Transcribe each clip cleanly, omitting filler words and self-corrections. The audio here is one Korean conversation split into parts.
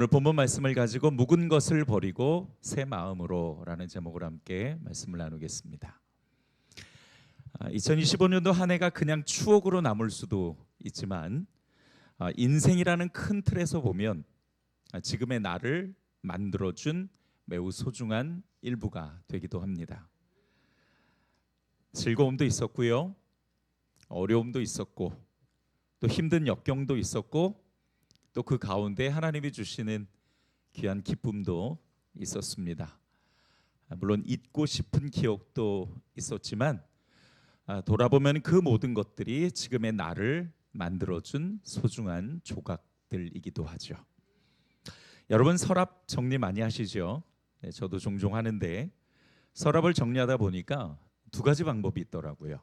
오늘 본문 말씀을 가지고 묵은 것을 버리고 새 마음으로라는 제목으로 함께 말씀을 나누겠습니다. 2025년도 한 해가 그냥 추억으로 남을 수도 있지만 인생이라는 큰 틀에서 보면 지금의 나를 만들어준 매우 소중한 일부가 되기도 합니다. 즐거움도 있었고요, 어려움도 있었고, 또 힘든 역경도 있었고, 또 그 가운데 하나님이 주시는 귀한 기쁨도 있었습니다. 물론 잊고 싶은 기억도 있었지만 돌아보면 그 모든 것들이 지금의 나를 만들어준 소중한 조각들이기도 하죠. 여러분 서랍 정리 많이 하시죠? 네, 저도 종종 하는데 서랍을 정리하다 보니까 두 가지 방법이 있더라고요.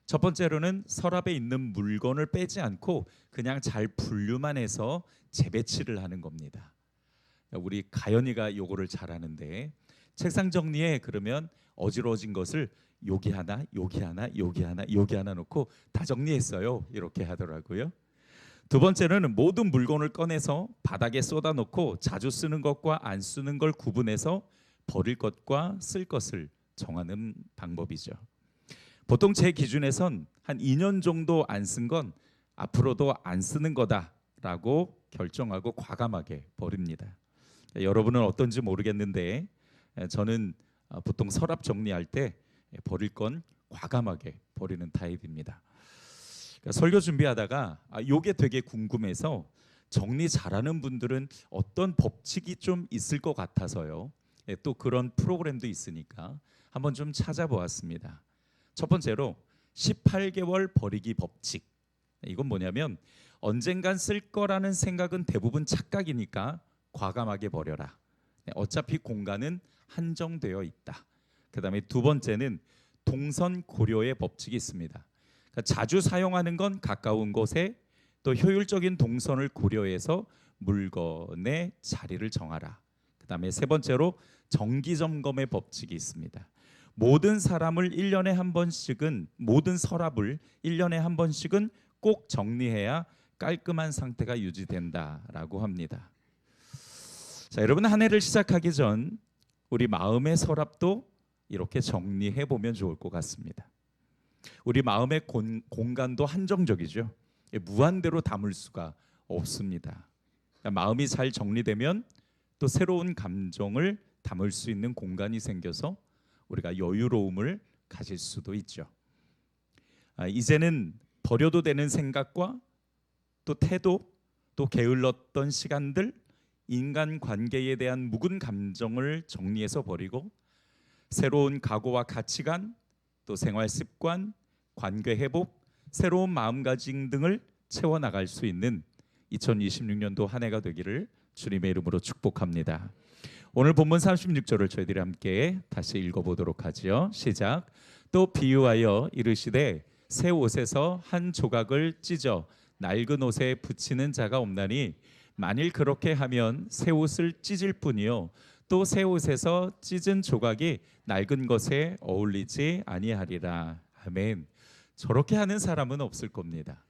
첫 번째로는 서랍에 있는 물건을 빼지 않고 그냥 잘 분류만 해서 재배치를 하는 겁니다. 우리 가연이가 요거를 잘하는데 책상 정리에 그러면 어지러워진 것을 여기 하나, 여기 하나, 여기 하나, 여기 하나 놓고 다 정리했어요. 이렇게 하더라고요. 두 번째는 모든 물건을 꺼내서 바닥에 쏟아놓고 자주 쓰는 것과 안 쓰는 걸 구분해서 버릴 것과 쓸 것을 정하는 방법이죠. 보통 제 기준에선 한 2년 정도 안 쓴 건 앞으로도 안 쓰는 거다라고 결정하고 과감하게 버립니다. 여러분은 어떤지 모르겠는데 저는 보통 서랍 정리할 때 버릴 건 과감하게 버리는 타입입니다. 설교 준비하다가 이게 되게 궁금해서 정리 잘하는 분들은 어떤 법칙이 좀 있을 것 같아서요. 또 그런 프로그램도 있으니까 한번 좀 찾아보았습니다. 첫 번째로 18개월 버리기 법칙. 이건 뭐냐면 언젠간 쓸 거라는 생각은 대부분 착각이니까 과감하게 버려라. 어차피 공간은 한정되어 있다. 그다음에 두 번째는 동선 고려의 법칙이 있습니다. 그러니까 자주 사용하는 건 가까운 곳에, 또 효율적인 동선을 고려해서 물건의 자리를 정하라. 그다음에 세 번째로 정기 점검의 법칙이 있습니다. 모든 사람을 1년에 한 번씩은, 모든 서랍을 1년에 한 번씩은 꼭 정리해야 깔끔한 상태가 유지된다라고 합니다. 자, 여러분 한 해를 시작하기 전 우리 마음의 서랍도 이렇게 정리해 보면 좋을 것 같습니다. 우리 마음의 공간도 한정적이죠. 무한대로 담을 수가 없습니다. 그러니까 마음이 잘 정리되면 또 새로운 감정을 담을 수 있는 공간이 생겨서 우리가 여유로움을 가질 수도 있죠. 이제는 버려도 되는 생각과 또 태도, 또 게을렀던 시간들, 인간관계에 대한 묵은 감정을 정리해서 버리고 새로운 각오와 가치관, 또 생활 습관, 관계 회복, 새로운 마음가짐 등을 채워나갈 수 있는 2026년도 한 해가 되기를 주님의 이름으로 축복합니다. 오늘 본문 36절을 저희들이 함께 다시 읽어보도록 하죠. 시작. 또 비유하여 이르시되 새 옷에서 한 조각을 찢어 낡은 옷에 붙이는 자가 없나니 만일 그렇게 하면 새 옷을 찢을 뿐이요 또 새 옷에서 찢은 조각이 낡은 것에 어울리지 아니하리라. 아멘. 저렇게 하는 사람은 없을 겁니다.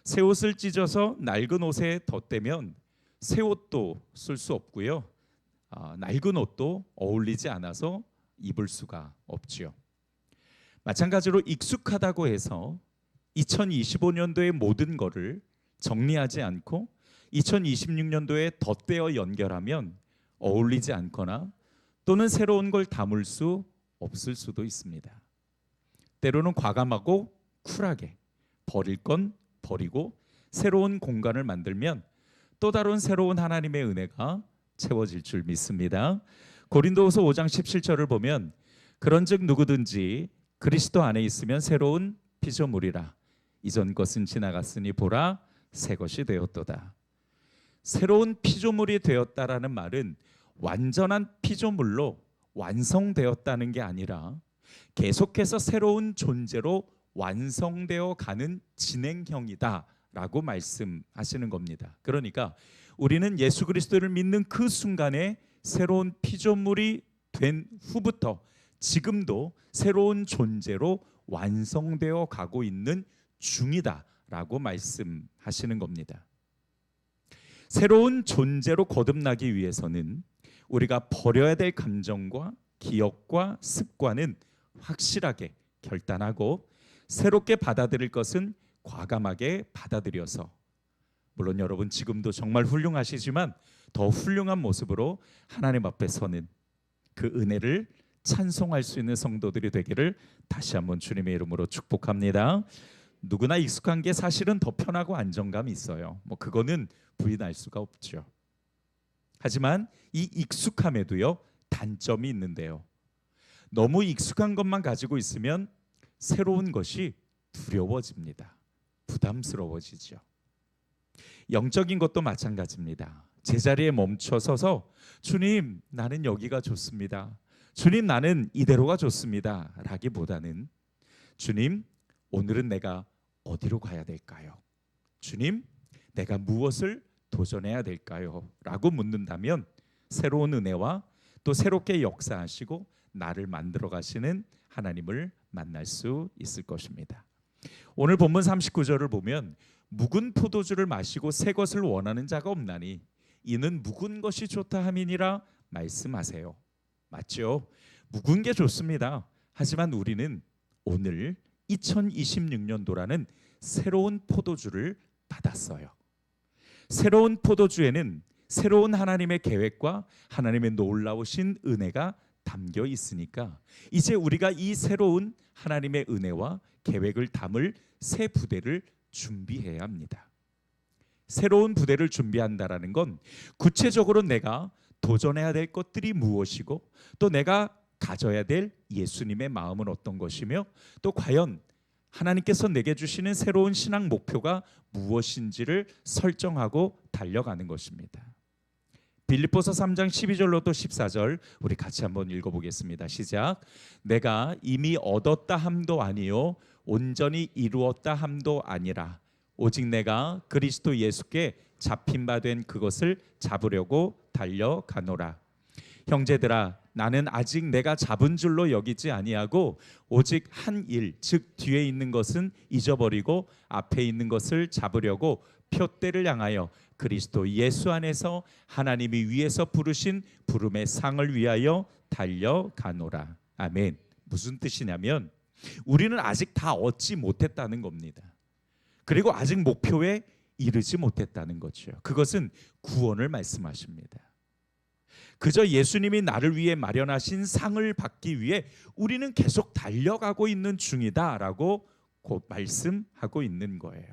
새 옷을 찢어서 낡은 옷에 덧대면 새 옷도 쓸 수 없고요, 낡은 옷도 어울리지 않아서 입을 수가 없지요. 마찬가지로 익숙하다고 해서 2025년도의 모든 것을 정리하지 않고 2026년도에 덧대어 연결하면 어울리지 않거나 또는 새로운 걸 담을 수 없을 수도 있습니다. 때로는 과감하고 쿨하게 버릴 건 버리고 새로운 공간을 만들면 또 다른 새로운 하나님의 은혜가 채워질 줄 믿습니다. 고린도후서 5장 17절을 보면 그런즉 누구든지 그리스도 안에 있으면 새로운 피조물이라 이전 것은 지나갔으니 보라 새 것이 되었도다. 새로운 피조물이 되었다라는 말은 완전한 피조물로 완성되었다는 게 아니라 계속해서 새로운 존재로 완성되어 가는 진행형이다라고 말씀하시는 겁니다. 그러니까 우리는 예수 그리스도를 믿는 그 순간에 새로운 피조물이 된 후부터 지금도 새로운 존재로 완성되어 가고 있는 중이다라고 말씀하시는 겁니다. 새로운 존재로 거듭나기 위해서는 우리가 버려야 될 감정과 기억과 습관은 확실하게 결단하고 새롭게 받아들일 것은 과감하게 받아들여서, 물론 여러분 지금도 정말 훌륭하시지만 더 훌륭한 모습으로 하나님 앞에 서는 그 은혜를 찬송할 수 있는 성도들이 되기를 다시 한번 주님의 이름으로 축복합니다. 누구나 익숙한 게 사실은 더 편하고 안정감이 있어요. 그거는 부인할 수가 없죠. 하지만 이 익숙함에도요 단점이 있는데요. 너무 익숙한 것만 가지고 있으면 새로운 것이 두려워집니다. 부담스러워지죠. 영적인 것도 마찬가지입니다. 제자리에 멈춰 서서 주님, 나는 여기가 좋습니다. 주님, 나는 이대로가 좋습니다. 라기보다는 주님, 오늘은 내가 어디로 가야 될까요? 주님, 내가 무엇을 도전해야 될까요? 라고 묻는다면 새로운 은혜와 또 새롭게 역사하시고 나를 만들어 가시는 하나님을 만날 수 있을 것입니다. 오늘 본문 39절을 보면 묵은 포도주를 마시고 새 것을 원하는 자가 없나니 이는 묵은 것이 좋다 함이니라 말씀하세요. 맞죠? 묵은 게 좋습니다. 하지만 우리는 오늘 2026년도라는 새로운 포도주를 받았어요. 새로운 포도주에는 새로운 하나님의 계획과 하나님의 놀라우신 은혜가 담겨 있으니까 이제 우리가 이 새로운 하나님의 은혜와 계획을 담을 새 부대를 준비해야 합니다. 새로운 부대를 준비한다라는 건 구체적으로 내가 도전해야 될 것들이 무엇이고 또 내가 가져야 될 예수님의 마음은 어떤 것이며 또 과연 하나님께서 내게 주시는 새로운 신앙 목표가 무엇인지를 설정하고 달려가는 것입니다. 빌립보서 3장 12절로부터 14절 우리 같이 한번 읽어보겠습니다. 시작. 내가 이미 얻었다 함도 아니요 온전히 이루었다 함도 아니라 오직 내가 그리스도 예수께 잡힌 바 된 그것을 잡으려고 달려가노라. 형제들아, 나는 아직 내가 잡은 줄로 여기지 아니하고 오직 한 일, 즉 뒤에 있는 것은 잊어버리고 앞에 있는 것을 잡으려고 표대를 향하여 그리스도 예수 안에서 하나님이 위에서 부르신 부름의 상을 위하여 달려가노라. 아멘. 무슨 뜻이냐면 우리는 아직 다 얻지 못했다는 겁니다. 그리고 아직 목표에 이르지 못했다는 거죠. 그것은 구원을 말씀하십니다. 그저 예수님이 나를 위해 마련하신 상을 받기 위해 우리는 계속 달려가고 있는 중이다라고 곧 말씀하고 있는 거예요.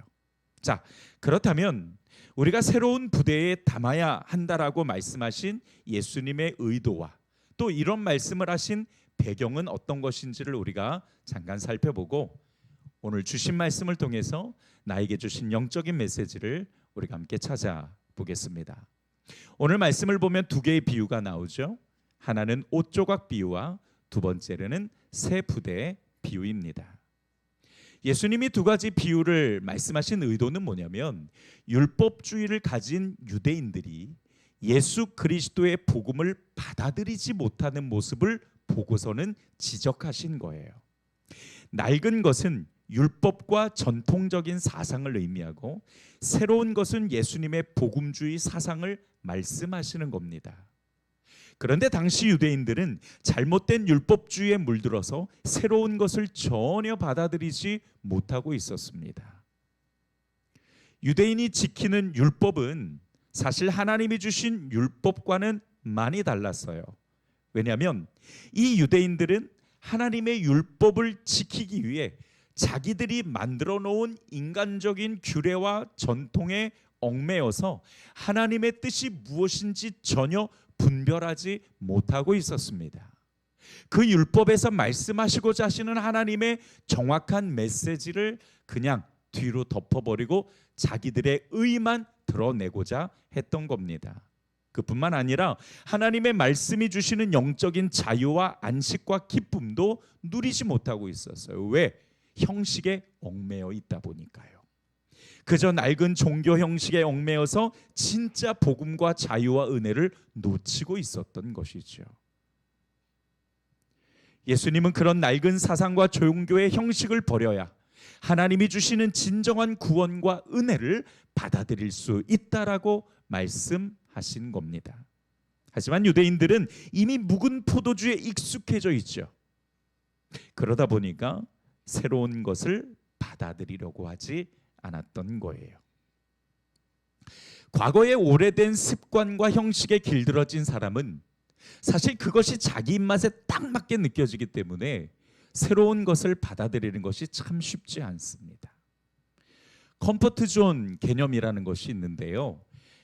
자, 그렇다면 우리가 새로운 부대에 담아야 한다라고 말씀하신 예수님의 의도와 또 이런 말씀을 하신 배경은 어떤 것인지를 우리가 잠깐 살펴보고 오늘 주신 말씀을 통해서 나에게 주신 영적인 메시지를 우리가 함께 찾아보겠습니다. 오늘 말씀을 보면 두 개의 비유가 나오죠. 하나는 옷 조각 비유와 두 번째는 새 부대의 비유입니다. 예수님이 두 가지 비유를 말씀하신 의도는 뭐냐면 율법주의를 가진 유대인들이 예수 그리스도의 복음을 받아들이지 못하는 모습을 보고서는 지적하신 거예요. 낡은 것은 율법과 전통적인 사상을 의미하고 새로운 것은 예수님의 복음주의 사상을 말씀하시는 겁니다. 그런데 당시 유대인들은 잘못된 율법주의에 물들어서 새로운 것을 전혀 받아들이지 못하고 있었습니다. 유대인이 지키는 율법은 사실 하나님이 주신 율법과는 많이 달랐어요. 왜냐하면 이 유대인들은 하나님의 율법을 지키기 위해 자기들이 만들어 놓은 인간적인 규례와 전통에 얽매여서 하나님의 뜻이 무엇인지 전혀 분별하지 못하고 있었습니다. 그 율법에서 말씀하시고자 하시는 하나님의 정확한 메시지를 그냥 뒤로 덮어버리고 자기들의 의만 드러내고자 했던 겁니다. 그뿐만 아니라 하나님의 말씀이 주시는 영적인 자유와 안식과 기쁨도 누리지 못하고 있었어요. 왜? 형식에 얽매여 있다 보니까요. 그저 낡은 종교 형식에 얽매여서 진짜 복음과 자유와 은혜를 놓치고 있었던 것이죠. 예수님은 그런 낡은 사상과 종교의 형식을 버려야 하나님이 주시는 진정한 구원과 은혜를 받아들일 수 있다라고 말씀하신 겁니다. 하지만 유대인들은 이미 묵은 포도주에 익숙해져 있죠. 그러다 보니까 새로운 것을 받아들이려고 하지 않았던 거예요. 과거의 오래된 습관과 형식에 길들여진 사람은 사실 그것이 자기 입맛에 딱 맞게 느껴지기 때문에 새로운 것을 받아들이는 것이 참 쉽지 않습니다. 컴포트 존 개념이라는 것이 있는데요.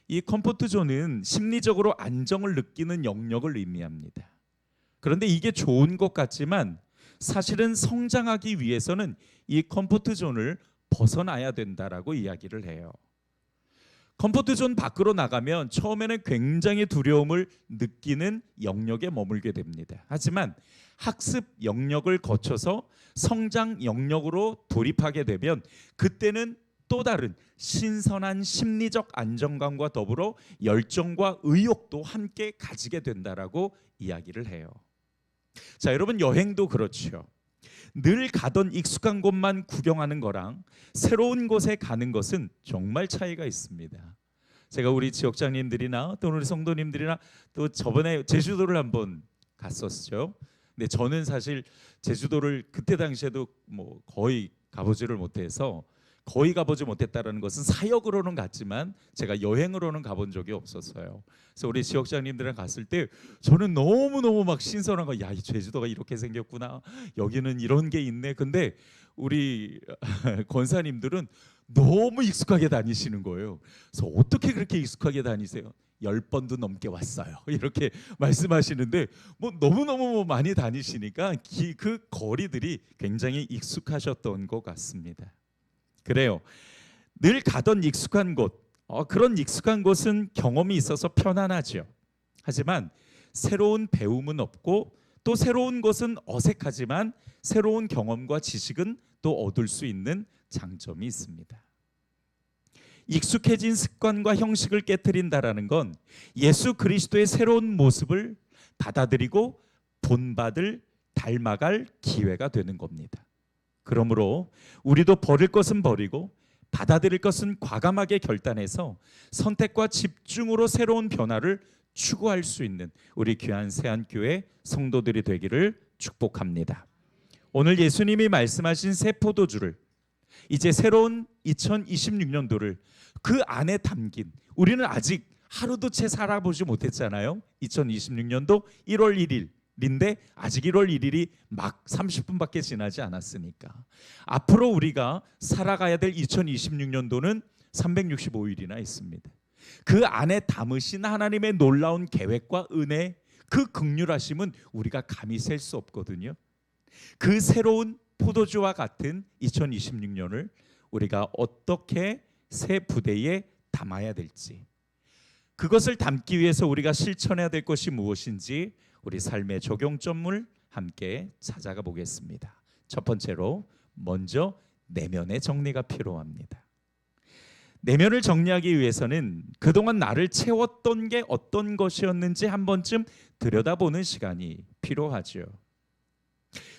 이 컴포트 존은 심리적으로 안정을 느끼는 영역을 의미합니다. 그런데 이게 좋은 것 같지만 사실은 성장하기 위해서는 이 컴포트 존을 벗어나야 된다라고 이야기를 해요. 컴포트 존 밖으로 나가면 처음에는 굉장히 두려움을 느끼는 영역에 머물게 됩니다. 하지만 학습 영역을 거쳐서 성장 영역으로 돌입하게 되면 그때는 또 다른 신선한 심리적 안정감과 더불어 열정과 의욕도 함께 가지게 된다라고 이야기를 해요. 자, 여러분, 여행도 그렇죠. 늘 가던 익숙한 곳만 구경하는 거랑 새로운 곳에 가는 것은 정말 차이가 있습니다. 제가 우리 지역장님들이나 또 우리 성도님들이나 또 저번에 제주도를 한번 갔었죠. 근데 저는 사실 제주도를 그때 당시에도 뭐 거의 가보지를 못해서, 거의 가보지 못했다라는 것은 사역으로는 갔지만 제가 여행으로는 가본 적이 없었어요. 그래서 우리 지역장님들이랑 갔을 때 저는 너무너무 막 신선한 거, 야, 이 제주도가 이렇게 생겼구나, 여기는 이런 게 있네. 근데 우리 권사님들은 너무 익숙하게 다니시는 거예요. 그래서 어떻게 그렇게 익숙하게 다니세요? 10번도 넘게 왔어요. 이렇게 말씀하시는데 뭐 너무너무 많이 다니시니까 그 거리들이 굉장히 익숙하셨던 것 같습니다. 그래요. 늘 가던 익숙한 곳, 그런 익숙한 곳은 경험이 있어서 편안하죠. 하지만 새로운 배움은 없고 또 새로운 곳은 어색하지만 새로운 경험과 지식은 또 얻을 수 있는 장점이 있습니다. 익숙해진 습관과 형식을 깨트린다라는 건 예수 그리스도의 새로운 모습을 받아들이고 본받을, 닮아갈 기회가 되는 겁니다. 그러므로 우리도 버릴 것은 버리고 받아들일 것은 과감하게 결단해서 선택과 집중으로 새로운 변화를 추구할 수 있는 우리 귀한 세안교회 성도들이 되기를 축복합니다. 오늘 예수님이 말씀하신 새 포도주를, 이제 새로운 2026년도를 그 안에 담긴, 우리는 아직 하루도 채 살아보지 못했잖아요. 2026년도 1월 1일인데 아직 1월 1일이 막 30분밖에 지나지 않았으니까 앞으로 우리가 살아가야 될 2026년도는 365일이나 있습니다. 그 안에 담으신 하나님의 놀라운 계획과 은혜, 그 긍휼하심은 우리가 감히 셀 수 없거든요. 그 새로운 포도주와 같은 2026년을 우리가 어떻게 새 부대에 담아야 될지, 그것을 담기 위해서 우리가 실천해야 될 것이 무엇인지 우리 삶의 적용점을 함께 찾아가 보겠습니다. 첫 번째로 먼저 내면의 정리가 필요합니다. 내면을 정리하기 위해서는 그동안 나를 채웠던 게 어떤 것이었는지 한 번쯤 들여다보는 시간이 필요하죠.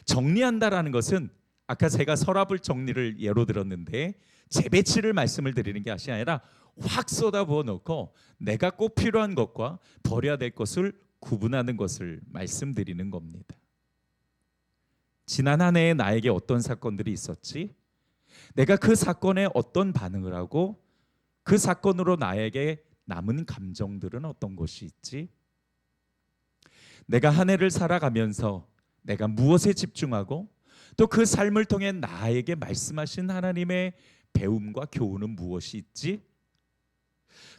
정리한다라는 것은 아까 제가 서랍을 정리를 예로 들었는데 재배치를 말씀을 드리는 게 아니라 확 쏟아부어 놓고 내가 꼭 필요한 것과 버려야 될 것을 구분하는 것을 말씀드리는 겁니다. 지난 한 해에 나에게 어떤 사건들이 있었지? 내가 그 사건에 어떤 반응을 하고 그 사건으로 나에게 남은 감정들은 어떤 것이 있지? 내가 한 해를 살아가면서 내가 무엇에 집중하고 또 그 삶을 통해 나에게 말씀하신 하나님의 배움과 교훈은 무엇이 있지?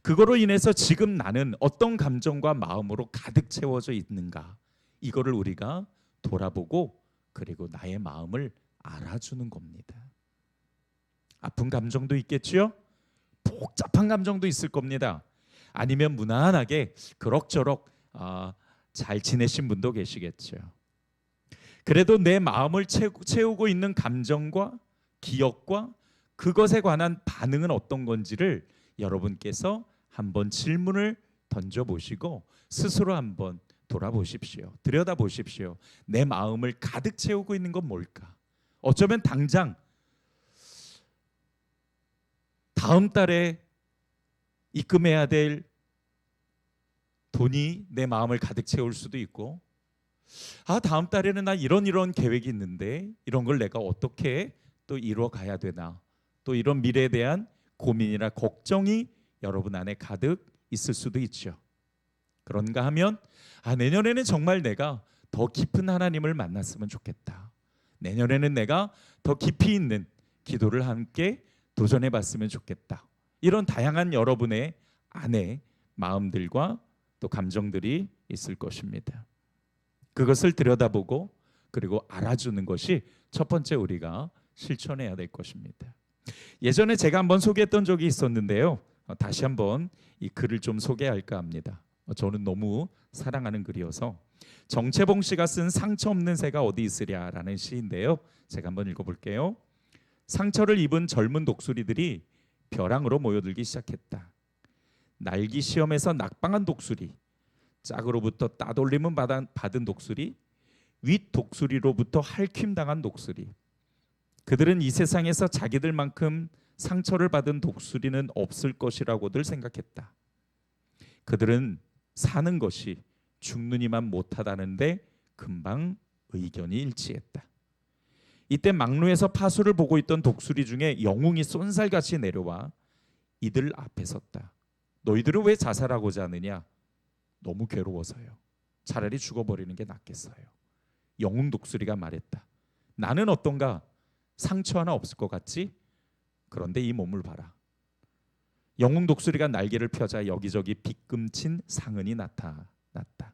그거로 인해서 지금 나는 어떤 감정과 마음으로 가득 채워져 있는가? 이거를 우리가 돌아보고 그리고 나의 마음을 알아주는 겁니다. 아픈 감정도 있겠지요? 복잡한 감정도 있을 겁니다. 아니면 무난하게 그럭저럭 잘 지내신 분도 계시겠죠. 그래도 내 마음을 채우고 있는 감정과 기억과 그것에 관한 반응은 어떤 건지를 여러분께서 한번 질문을 던져보시고 스스로 한번 돌아보십시오. 들여다보십시오. 내 마음을 가득 채우고 있는 건 뭘까? 어쩌면 당장 다음 달에 입금해야 될 돈이 내 마음을 가득 채울 수도 있고, 다음 달에는 나 이런 계획이 있는데 이런 걸 내가 어떻게 또 이루어 가야 되나, 또 이런 미래에 대한 고민이나 걱정이 여러분 안에 가득 있을 수도 있죠. 그런가 하면 내년에는 정말 내가 더 깊은 하나님을 만났으면 좋겠다. 내년에는 내가 더 깊이 있는 기도를 함께 도전해 봤으면 좋겠다. 이런 다양한 여러분의 안에 마음들과 또 감정들이 있을 것입니다. 그것을 들여다보고 그리고 알아주는 것이 첫 번째 우리가 실천해야 될 것입니다. 예전에 제가 한번 소개했던 적이 있었는데요. 다시 한번 이 글을 좀 소개할까 합니다. 저는 너무 사랑하는 글이어서 정채봉 씨가 쓴 상처 없는 새가 어디 있으랴라는 시인데요. 제가 한번 읽어볼게요. 상처를 입은 젊은 독수리들이 벼랑으로 모여들기 시작했다. 날기 시험에서 낙방한 독수리, 짝으로부터 따돌림은 받은 독수리, 윗 독수리로부터 할퀴당한 독수리. 그들은 이 세상에서 자기들만큼 상처를 받은 독수리는 없을 것이라고들 생각했다. 그들은 사는 것이 죽느니만 못하다는데 금방 의견이 일치했다. 이때 막루에서 파수를 보고 있던 독수리 중에 영웅이 쏜살같이 내려와 이들 앞에 섰다. 너희들은 왜 자살하고자 하느냐? 너무 괴로워서요. 차라리 죽어버리는 게 낫겠어요. 영웅 독수리가 말했다. 나는 어떤가? 상처 하나 없을 것 같지? 그런데 이 몸을 봐라. 영웅 독수리가 날개를 펴자 여기저기 빗금친 상흔이 나타났다.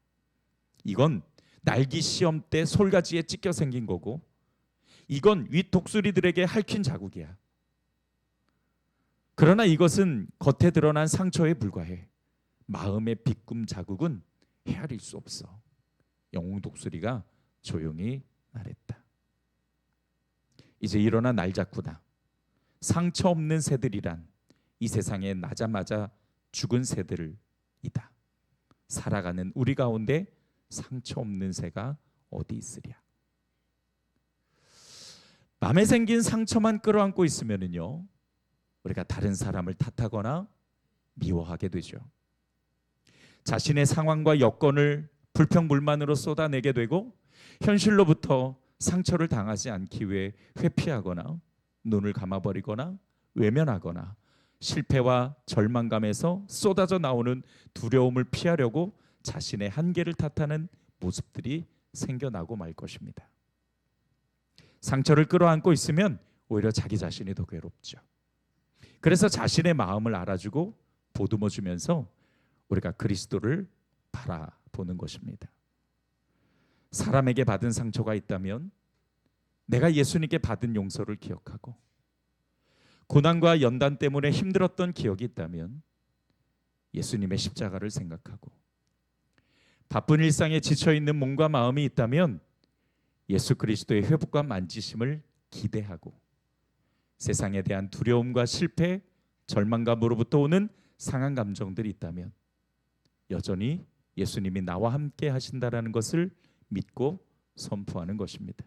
이건 날기 시험 때 솔가지에 찢겨 생긴 거고, 이건 윗 독수리들에게 핥힌 자국이야. 그러나 이것은 겉에 드러난 상처에 불과해. 마음의 빗금 자국은 헤아릴 수 없어. 영웅 독수리가 조용히 말했다. 이제 일어나 날 잡구나. 상처 없는 새들이란 이 세상에 나자마자 죽은 새들이다. 살아가는 우리 가운데 상처 없는 새가 어디 있으랴. 마음에 생긴 상처만 끌어안고 있으면요, 우리가 다른 사람을 탓하거나 미워하게 되죠. 자신의 상황과 여건을 불평불만으로 쏟아내게 되고, 현실로부터 상처를 당하지 않기 위해 회피하거나 눈을 감아버리거나 외면하거나 실패와 절망감에서 쏟아져 나오는 두려움을 피하려고 자신의 한계를 탓하는 모습들이 생겨나고 말 것입니다. 상처를 끌어안고 있으면 오히려 자기 자신이 더 괴롭죠. 그래서 자신의 마음을 알아주고 보듬어 주면서 우리가 그리스도를 바라보는 것입니다. 사람에게 받은 상처가 있다면 내가 예수님께 받은 용서를 기억하고, 고난과 연단 때문에 힘들었던 기억이 있다면 예수님의 십자가를 생각하고, 바쁜 일상에 지쳐있는 몸과 마음이 있다면 예수 그리스도의 회복과 만지심을 기대하고, 세상에 대한 두려움과 실패, 절망감으로부터 오는 상한 감정들이 있다면 여전히 예수님이 나와 함께 하신다라는 것을 믿고 선포하는 것입니다.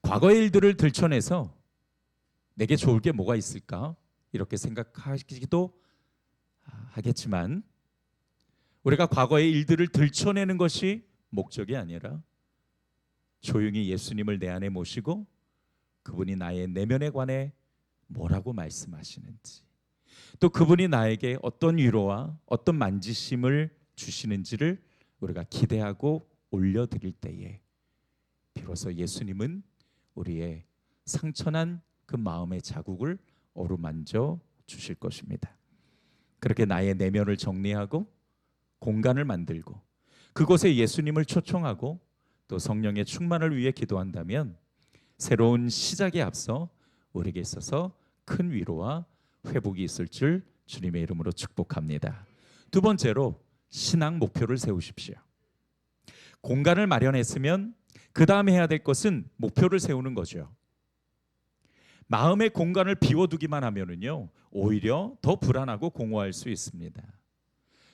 과거의 일들을 들춰내서 내게 좋을 게 뭐가 있을까? 이렇게 생각하기도 하겠지만, 우리가 과거의 일들을 들춰내는 것이 목적이 아니라 조용히 예수님을 내 안에 모시고 그분이 나의 내면에 관해 뭐라고 말씀하시는지, 또 그분이 나에게 어떤 위로와 어떤 만지심을 주시는지를 우리가 기대하고 올려드릴 때에 비로소 예수님은 우리의 상처난 그 마음의 자국을 어루만져 주실 것입니다. 그렇게 나의 내면을 정리하고 공간을 만들고 그곳에 예수님을 초청하고 또 성령의 충만을 위해 기도한다면 새로운 시작에 앞서 우리에게 있어서 큰 위로와 회복이 있을 줄 주님의 이름으로 축복합니다. 두 번째로 신앙 목표를 세우십시오. 공간을 마련했으면 그 다음에 해야 될 것은 목표를 세우는 거죠. 마음의 공간을 비워두기만 하면은요, 오히려 더 불안하고 공허할 수 있습니다.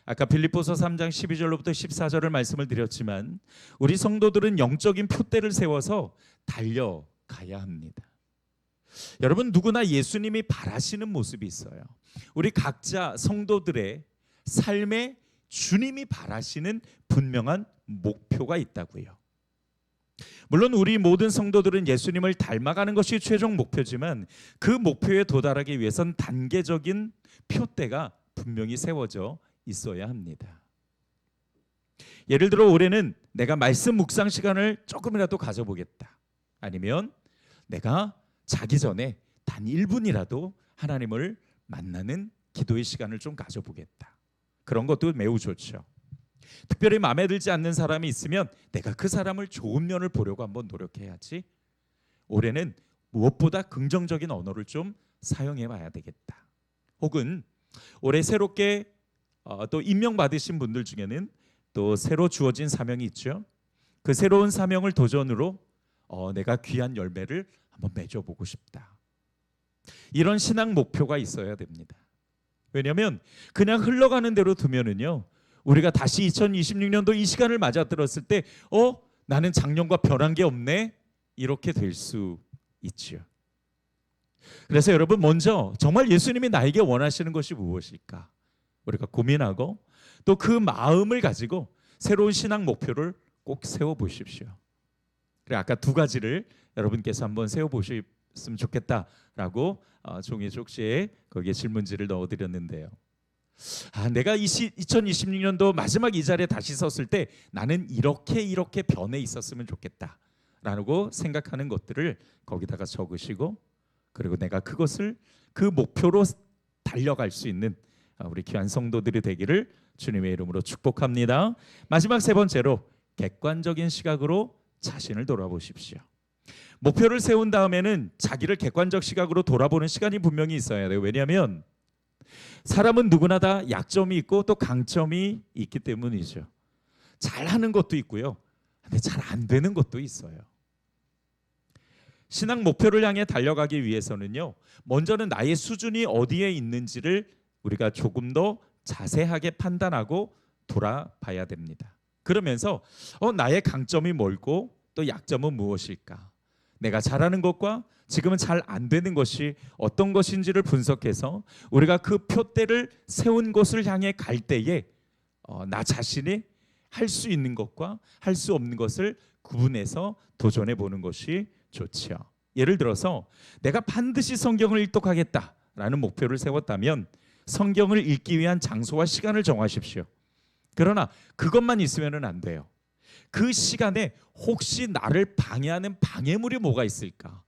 아까 빌립보서 3장 12절로부터 14절을 말씀을 드렸지만, 우리 성도들은 영적인 표대를 세워서 달려가야 합니다. 여러분, 누구나 예수님이 바라시는 모습이 있어요. 우리 각자 성도들의 삶의 주님이 바라시는 분명한 목표가 있다고요. 물론 우리 모든 성도들은 예수님을 닮아가는 것이 최종 목표지만 그 목표에 도달하기 위해선 단계적인 표대가 분명히 세워져 있어야 합니다. 예를 들어 올해는 내가 말씀 묵상 시간을 조금이라도 가져보겠다. 아니면 내가 자기 전에 단 1분이라도 하나님을 만나는 기도의 시간을 좀 가져보겠다. 그런 것도 매우 좋죠. 특별히 마음에 들지 않는 사람이 있으면 내가 그 사람을 좋은 면을 보려고 한번 노력해야지. 올해는 무엇보다 긍정적인 언어를 좀 사용해 봐야 되겠다. 혹은 올해 새롭게 또 임명받으신 분들 중에는 또 새로 주어진 사명이 있죠. 그 새로운 사명을 도전으로 내가 귀한 열매를 한번 맺어보고 싶다. 이런 신앙 목표가 있어야 됩니다. 왜냐하면 그냥 흘러가는 대로 두면은요, 우리가 다시 2026년도 이 시간을 맞아들었을 때 나는 작년과 변한 게 없네, 이렇게 될 수 있죠. 그래서 여러분, 먼저 정말 예수님이 나에게 원하시는 것이 무엇일까 우리가 고민하고 또 그 마음을 가지고 새로운 신앙 목표를 꼭 세워보십시오. 그래, 아까 두 가지를 여러분께서 한번 세워보셨으면 좋겠다라고 종이 쪽지에 거기에 질문지를 넣어드렸는데요. 내가 2026년도 마지막 이 자리에 다시 섰을 때 나는 이렇게 변해 있었으면 좋겠다라고 생각하는 것들을 거기다가 적으시고, 그리고 내가 그것을 그 목표로 달려갈 수 있는 우리 귀한 성도들이 되기를 주님의 이름으로 축복합니다. 마지막 세 번째로 객관적인 시각으로 자신을 돌아보십시오. 목표를 세운 다음에는 자기를 객관적 시각으로 돌아보는 시간이 분명히 있어야 돼요. 왜냐하면 사람은 누구나 다 약점이 있고 또 강점이 있기 때문이죠. 잘하는 것도 있고요, 근데 잘 안 되는 것도 있어요. 신앙 목표를 향해 달려가기 위해서는요, 먼저는 나의 수준이 어디에 있는지를 우리가 조금 더 자세하게 판단하고 돌아봐야 됩니다. 그러면서 나의 강점이 뭘고 또 약점은 무엇일까? 내가 잘하는 것과 지금은 잘 안 되는 것이 어떤 것인지를 분석해서 우리가 그 표대를 세운 곳을 향해 갈 때에 나 자신이 할 수 있는 것과 할 수 없는 것을 구분해서 도전해 보는 것이 좋지요. 예를 들어서 내가 반드시 성경을 일독하겠다라는 목표를 세웠다면 성경을 읽기 위한 장소와 시간을 정하십시오. 그러나 그것만 있으면 안 돼요. 그 시간에 혹시 나를 방해하는 방해물이 뭐가 있을까?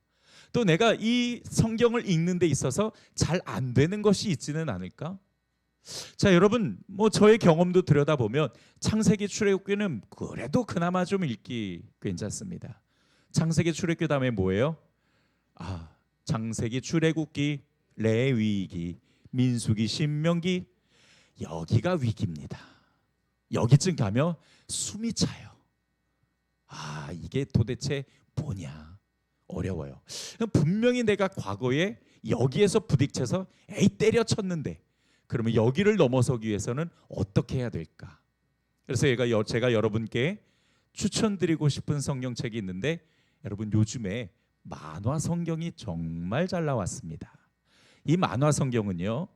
또 내가 이 성경을 읽는 데 있어서 잘 안 되는 것이 있지는 않을까? 자, 여러분, 저의 경험도 들여다보면 창세기 출애굽기는 그래도 그나마 좀 읽기 괜찮습니다. 창세기 출애굽기 다음에 뭐예요? 창세기 출애굽기 레위기 민수기 신명기, 여기가 위기입니다. 여기쯤 가면 숨이 차요. 이게 도대체 뭐냐, 어려워요. 분명히 내가 과거에 여기에서 부딪혀서 때려쳤는데 그러면 여기를 넘어서기 위해서는 어떻게 해야 될까? 그래서 제가 여러분께 추천드리고 싶은 성경책이 있는데, 여러분 요즘에 만화 성경이 정말 잘 나왔습니다. 이 만화 성경은요,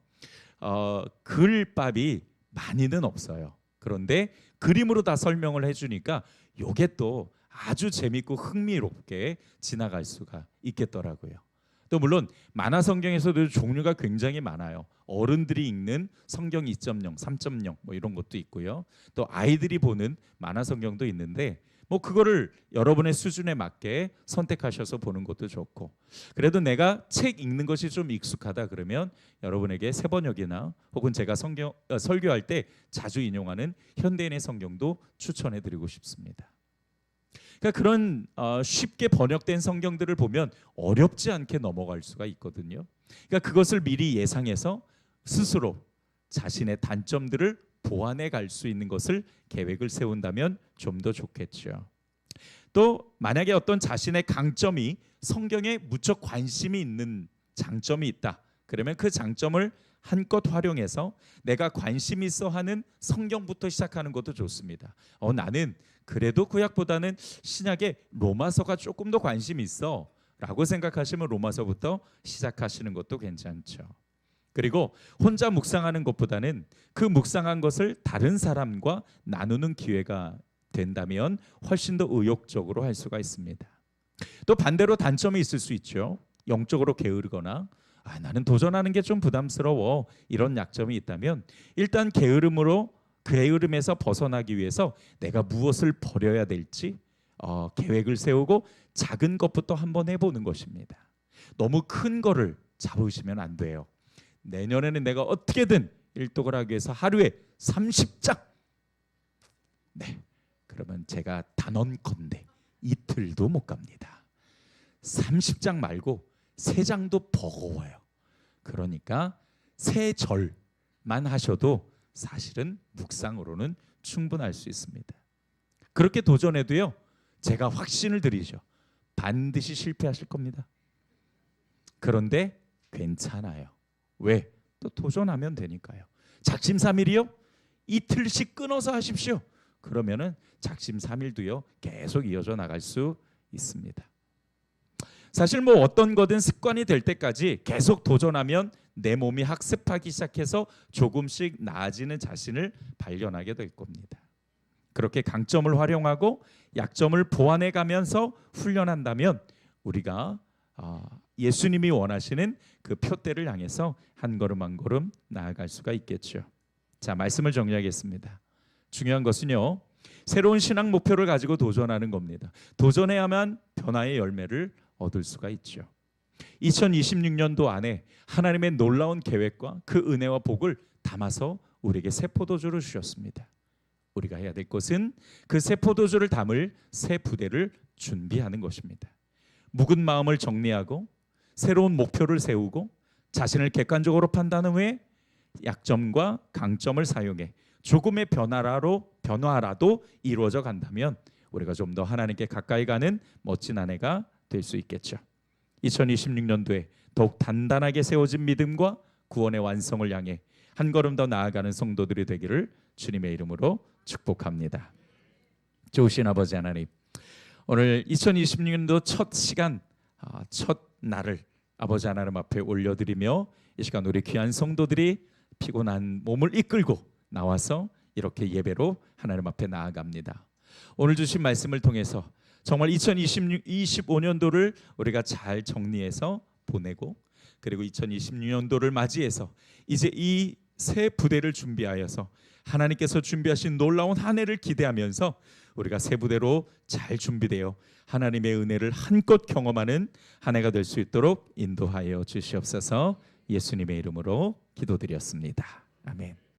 글밥이 많이는 없어요. 그런데 그림으로 다 설명을 해주니까 요게 또 아주 재밌고 흥미롭게 지나갈 수가 있겠더라고요. 또 물론 만화 성경에서도 종류가 굉장히 많아요. 어른들이 읽는 성경 2.0, 3.0 이런 것도 있고요. 또 아이들이 보는 만화 성경도 있는데 그거를 여러분의 수준에 맞게 선택하셔서 보는 것도 좋고, 그래도 내가 책 읽는 것이 좀 익숙하다 그러면 여러분에게 세번역이나 혹은 제가 설교할 때 자주 인용하는 현대인의 성경도 추천해드리고 싶습니다. 그러니까 그런 쉽게 번역된 성경들을 보면 어렵지 않게 넘어갈 수가 있거든요. 그러니까 그것을 미리 예상해서 스스로 자신의 단점들을 보완해 갈 수 있는 것을 계획을 세운다면 좀 더 좋겠죠. 또 만약에 어떤 자신의 강점이 성경에 무척 관심이 있는 장점이 있다, 그러면 그 장점을 한껏 활용해서 내가 관심 있어 하는 성경부터 시작하는 것도 좋습니다. 나는 그래도 구약보다는 신약에 로마서가 조금 더 관심이 있어 라고 생각하시면 로마서부터 시작하시는 것도 괜찮죠. 그리고 혼자 묵상하는 것보다는 그 묵상한 것을 다른 사람과 나누는 기회가 된다면 훨씬 더 의욕적으로 할 수가 있습니다. 또 반대로 단점이 있을 수 있죠. 영적으로 게으르거나 나는 도전하는 게 좀 부담스러워, 이런 약점이 있다면 일단 게으름에서 벗어나기 위해서 내가 무엇을 버려야 될지 계획을 세우고 작은 것부터 한번 해보는 것입니다. 너무 큰 거를 잡으시면 안 돼요. 내년에는 내가 어떻게든 일독을 하기 위해서 하루에 30장. 네, 그러면 제가 단언컨대 이틀도 못 갑니다. 30장 말고 3장도 버거워요. 그러니까 3절만 하셔도 사실은 묵상으로는 충분할 수 있습니다. 그렇게 도전해도요, 제가 확신을 드리죠. 반드시 실패하실 겁니다. 그런데 괜찮아요. 왜? 또 도전하면 되니까요. 작심삼일이요? 이틀씩 끊어서 하십시오. 그러면은 작심삼일도요 계속 이어져 나갈 수 있습니다. 사실 뭐 어떤 거든 습관이 될 때까지 계속 도전하면 내 몸이 학습하기 시작해서 조금씩 나아지는 자신을 발견하게 될 겁니다. 그렇게 강점을 활용하고 약점을 보완해 가면서 훈련한다면 우리가 예수님이 원하시는 그 표대를 향해서 한 걸음 한 걸음 나아갈 수가 있겠죠. 자, 말씀을 정리하겠습니다. 중요한 것은요, 새로운 신앙 목표를 가지고 도전하는 겁니다. 도전해야만 변화의 열매를 얻을 수가 있죠. 2026년도 안에 하나님의 놀라운 계획과 그 은혜와 복을 담아서 우리에게 새 포도주를 주셨습니다. 우리가 해야 될 것은 그 새 포도주를 담을 새 부대를 준비하는 것입니다. 묵은 마음을 정리하고 새로운 목표를 세우고 자신을 객관적으로 판단한 후에 약점과 강점을 사용해 조금의 변화라도 이루어져 간다면 우리가 좀 더 하나님께 가까이 가는 멋진 한 해가 될 수 있겠죠. 2026년도에 더욱 단단하게 세워진 믿음과 구원의 완성을 향해 한 걸음 더 나아가는 성도들이 되기를 주님의 이름으로 축복합니다. 좋으신 아버지 하나님, 오늘 2026년도 첫 시간, 첫 날을 아버지 하나님 앞에 올려드리며 이 시간 우리 귀한 성도들이 피곤한 몸을 이끌고 나와서 이렇게 예배로 하나님 앞에 나아갑니다. 오늘 주신 말씀을 통해서 정말 2025년도를 우리가 잘 정리해서 보내고, 그리고 2026년도를 맞이해서 이제 이 새 부대를 준비하여서 하나님께서 준비하신 놀라운 한 해를 기대하면서 우리가 새 부대로 잘 준비되어 하나님의 은혜를 한껏 경험하는 한 해가 될 수 있도록 인도하여 주시옵소서. 예수님의 이름으로 기도드렸습니다. 아멘.